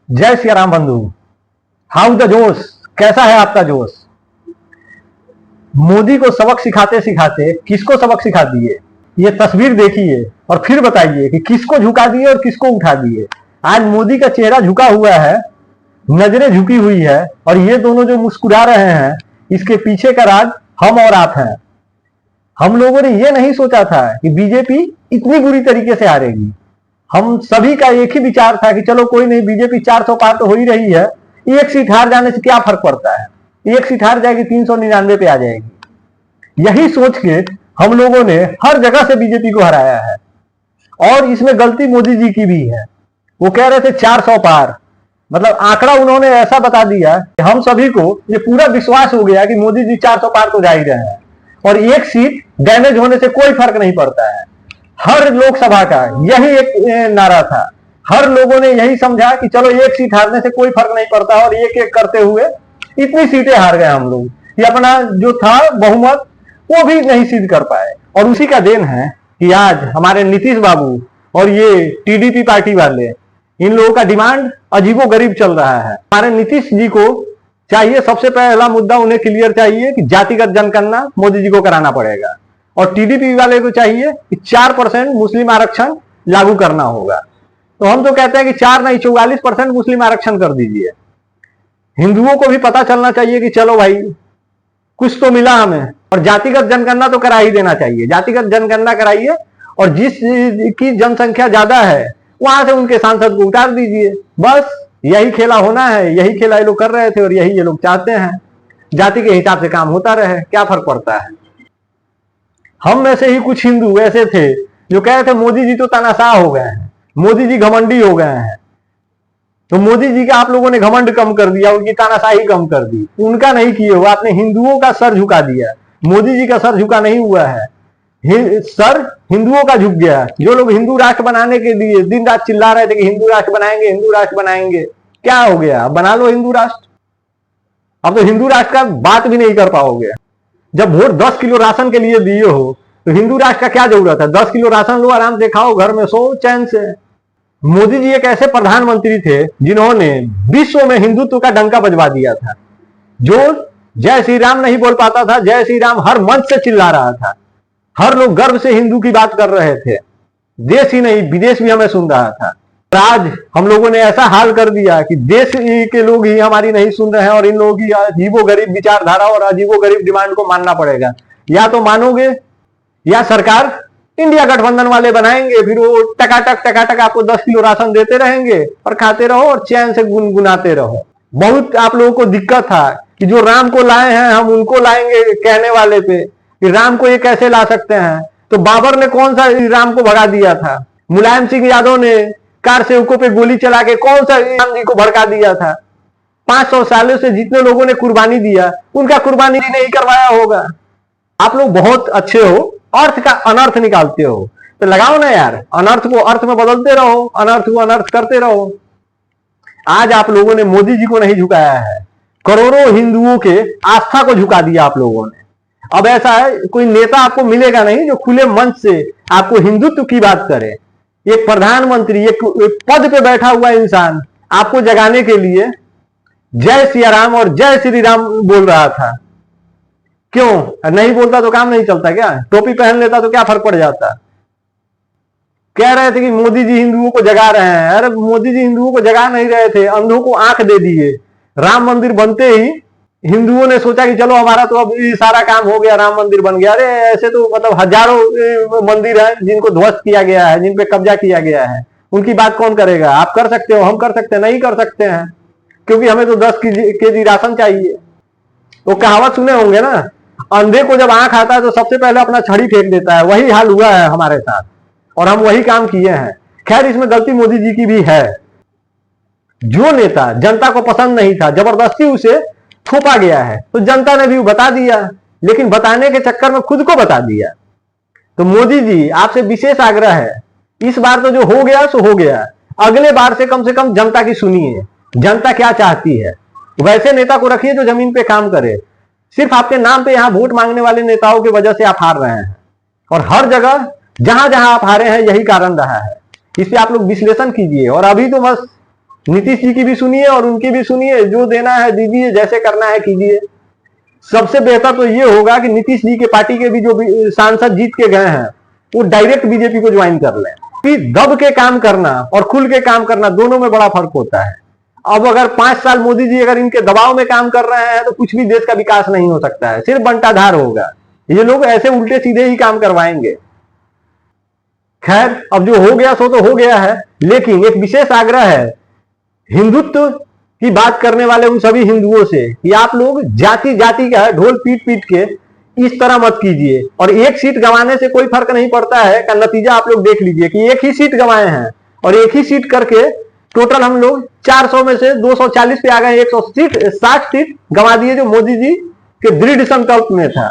जय श्री राम बंधु। How the जोश, कैसा है आपका जोश? मोदी को सबक सिखाते सिखाते किसको सबक सिखा दिए? ये तस्वीर देखिए और फिर बताइए कि किसको झुका दिए और किसको उठा दिए। आज मोदी का चेहरा झुका हुआ है, नजरें झुकी हुई है, और ये दोनों जो मुस्कुरा रहे हैं, इसके पीछे का राज हम और आप हैं। हम लोगों ने ये नहीं सोचा था कि बीजेपी इतनी बुरी तरीके से हारेगी। हम सभी का एक ही विचार था कि चलो कोई नहीं, बीजेपी 400 पार तो हो ही रही है, एक सीट हार जाने से क्या फर्क पड़ता है, एक सीट हार जाएगी 399 पे आ जाएगी। यही सोच के हम लोगों ने हर जगह से बीजेपी को हराया है। और इसमें गलती मोदी जी की भी है। वो कह रहे थे 400 पार, मतलब आंकड़ा उन्होंने ऐसा बता दिया कि हम सभी को ये पूरा विश्वास हो गया कि मोदी जी 400 पार तो जा ही रहे हैं, और एक सीट डैमेज होने से कोई फर्क नहीं पड़ता है। हर लोकसभा का यही एक नारा था। हर लोगों ने यही समझा कि चलो एक सीट हारने से कोई फर्क नहीं पड़ता, और एक एक करते हुए इतनी सीटें हार गए हम लोग कि अपना जो था बहुमत वो भी नहीं सिद्ध कर पाए। और उसी का देन है कि आज हमारे नीतीश बाबू और ये टीडीपी पार्टी वाले, इन लोगों का डिमांड अजीबोगरीब चल रहा है। हमारे नीतीश जी को चाहिए, सबसे पहला मुद्दा उन्हें क्लियर चाहिए कि जातिगत जनगणना मोदी जी को कराना पड़ेगा, और टीडीपी वाले को चाहिए कि 4% मुस्लिम आरक्षण लागू करना होगा। तो हम तो कहते हैं कि 4 नहीं 44% मुस्लिम आरक्षण कर दीजिए। हिंदुओं को भी पता चलना चाहिए कि चलो भाई कुछ तो मिला हमें, और जातिगत जनगणना तो करा ही देना चाहिए। जातिगत जनगणना कराइए, और जिस की जनसंख्या ज्यादा है वहां से उनके सांसद को उतार दीजिए। बस यही खेला होना है, यही खेला ये लोग कर रहे थे और यही ये लोग चाहते हैं। जाति के हिसाब से काम होता रहे, क्या फर्क पड़ता है। हम में से ही कुछ हिंदू ऐसे थे जो कह रहे थे मोदी जी तो तानाशाह हो गए हैं, मोदी जी घमंडी हो गए हैं। तो मोदी जी का आप लोगों ने घमंड कम कर दिया, उनकी तानाशाही कम कर दी। उनका नहीं किए हुआ, आपने हिंदुओं का सर झुका दिया। मोदी जी का सर झुका नहीं हुआ है, सर हिंदुओं का झुक गया। जो लोग हिंदू राष्ट्र बनाने के लिए दिन रात चिल्ला रहे थे कि हिंदू राष्ट्र बनाएंगे, हिंदू राष्ट्र बनाएंगे, क्या हो गया? अब बना लो हिंदू राष्ट्र। अब तो हिंदू राष्ट्र का बात भी नहीं कर पाओगे। जब वोट 10 किलो राशन के लिए दिए हो तो हिंदू राष्ट्र का क्या जरूरत है? 10 किलो राशन लो, आराम से खाओ, घर में सो चैन से। मोदी जी एक ऐसे प्रधानमंत्री थे जिन्होंने विश्व में हिंदुत्व का डंका बजवा दिया था। जो जय श्री राम नहीं बोल पाता था, जय श्री राम हर मंच से चिल्ला रहा था। हर लोग गर्व से हिंदू की बात कर रहे थे, देश ही नहीं विदेश भी हमें सुन रहा था। आज हम लोगों ने ऐसा हाल कर दिया कि देश के लोग ही हमारी नहीं सुन रहे हैं, और इन लोगों की अजीबोगरीब विचारधारा और अजीबोगरीब डिमांड को मानना पड़ेगा। या तो मानोगे, या सरकार इंडिया गठबंधन वाले बनाएंगे, फिर वो टकाटक आपको 10 किलो राशन देते रहेंगे और खाते रहो और चैन से गुनगुनाते रहो। बहुत आप लोगों को दिक्कत था कि जो राम को लाए हैं हम उनको लाएंगे कहने वाले पे, कि राम को ये कैसे ला सकते हैं। तो बाबर ने कौन सा राम को भगा दिया था? मुलायम सिंह यादव ने कार सेवकों पे गोली चला के कौन सा राम जी को भड़का दिया था? 500 सालों से जितने लोगों ने कुर्बानी दिया, उनका कुर्बानी नहीं करवाया होगा। आप लोग बहुत अच्छे हो, अर्थ का अनर्थ निकालते हो, तो लगाओ ना यार, अनर्थ को अर्थ में बदलते रहो, अनर्थ को अनर्थ करते रहो। आज आप लोगों ने मोदी जी को नहीं झुकाया है, करोड़ों हिंदुओं के आस्था को झुका दिया आप लोगों ने। अब ऐसा है, कोई नेता आपको मिलेगा नहीं जो खुले मंच से आपको हिंदुत्व की बात करे। एक प्रधानमंत्री, एक पद पे बैठा हुआ इंसान आपको जगाने के लिए जय सिया राम और जय श्री राम बोल रहा था। क्यों नहीं बोलता? तो काम नहीं चलता क्या? टोपी पहन लेता तो क्या फर्क पड़ जाता? कह रहे थे कि मोदी जी हिंदुओं को जगा रहे हैं। अरे मोदी जी हिंदुओं को जगा नहीं रहे थे, अंधों को आंख दे दिए। राम मंदिर बनते ही हिंदुओं ने सोचा कि चलो हमारा तो अब सारा काम हो गया, राम मंदिर बन गया। अरे ऐसे तो मतलब हजारों मंदिर हैं जिनको ध्वस्त किया गया है, जिन पे कब्जा किया गया है। उनकी बात कौन करेगा? आप कर सकते हो, हम कर सकते हैं? नहीं कर सकते हैं, क्योंकि हमें तो 10 केजी राशन चाहिए। वो कहावत सुने होंगे ना, अंधे को जब आंख आता है तो सबसे पहले अपना छड़ी फेंक देता है। वही हाल हुआ है हमारे साथ, और हम वही काम किए हैं। खैर, इसमें गलती मोदी जी की भी है। जो नेता जनता को पसंद नहीं था, जबरदस्ती उसे थोपा गया है, तो जनता ने भी बता दिया, लेकिन बताने के चक्कर में खुद को बता दिया। तो मोदी जी आपसे विशेष आग्रह है, इस बार तो जो हो गया सो हो गया, अगले बार से कम जनता की सुनिए। जनता क्या चाहती है, वैसे नेता को रखिए जो जमीन पे काम करे। सिर्फ आपके नाम पे यहां वोट मांगने वाले नेताओं की वजह से आप हार रहे हैं, और हर जगह जहां जहां आप हारे हैं यही कारण रहा है। इस पे आप लोग विश्लेषण कीजिए। और अभी तो बस नीतीश जी की भी सुनिए और उनकी भी सुनिए, जो देना है दीजिए, जैसे करना है कीजिए। सबसे बेहतर तो ये होगा कि नीतीश जी के पार्टी के भी जो सांसद जीत के गए हैं वो डायरेक्ट बीजेपी को ज्वाइन कर लें। कि दब के काम करना और खुल के काम करना दोनों में बड़ा फर्क होता है। अब अगर 5 साल मोदी जी अगर इनके दबाव में काम कर रहे हैं तो कुछ भी देश का विकास नहीं हो सकता है, सिर्फ बंटाधार होगा। ये लोग ऐसे उल्टे सीधे ही काम करवाएंगे। खैर, अब जो हो गया सो तो हो गया है, लेकिन एक विशेष आग्रह है हिंदुत्व की बात करने वाले उन सभी हिंदुओं से कि आप लोग जाति जाति का ढोल पीट पीट के इस तरह मत कीजिए। और एक सीट गंवाने से कोई फर्क नहीं पड़ता है, का नतीजा आप लोग देख लीजिए कि एक ही सीट गंवाए हैं और एक ही सीट करके टोटल हम लोग 400 में से 240 पे आ गए। 160 सीट गंवा दिए जो मोदी जी के दृढ़ संकल्प में था।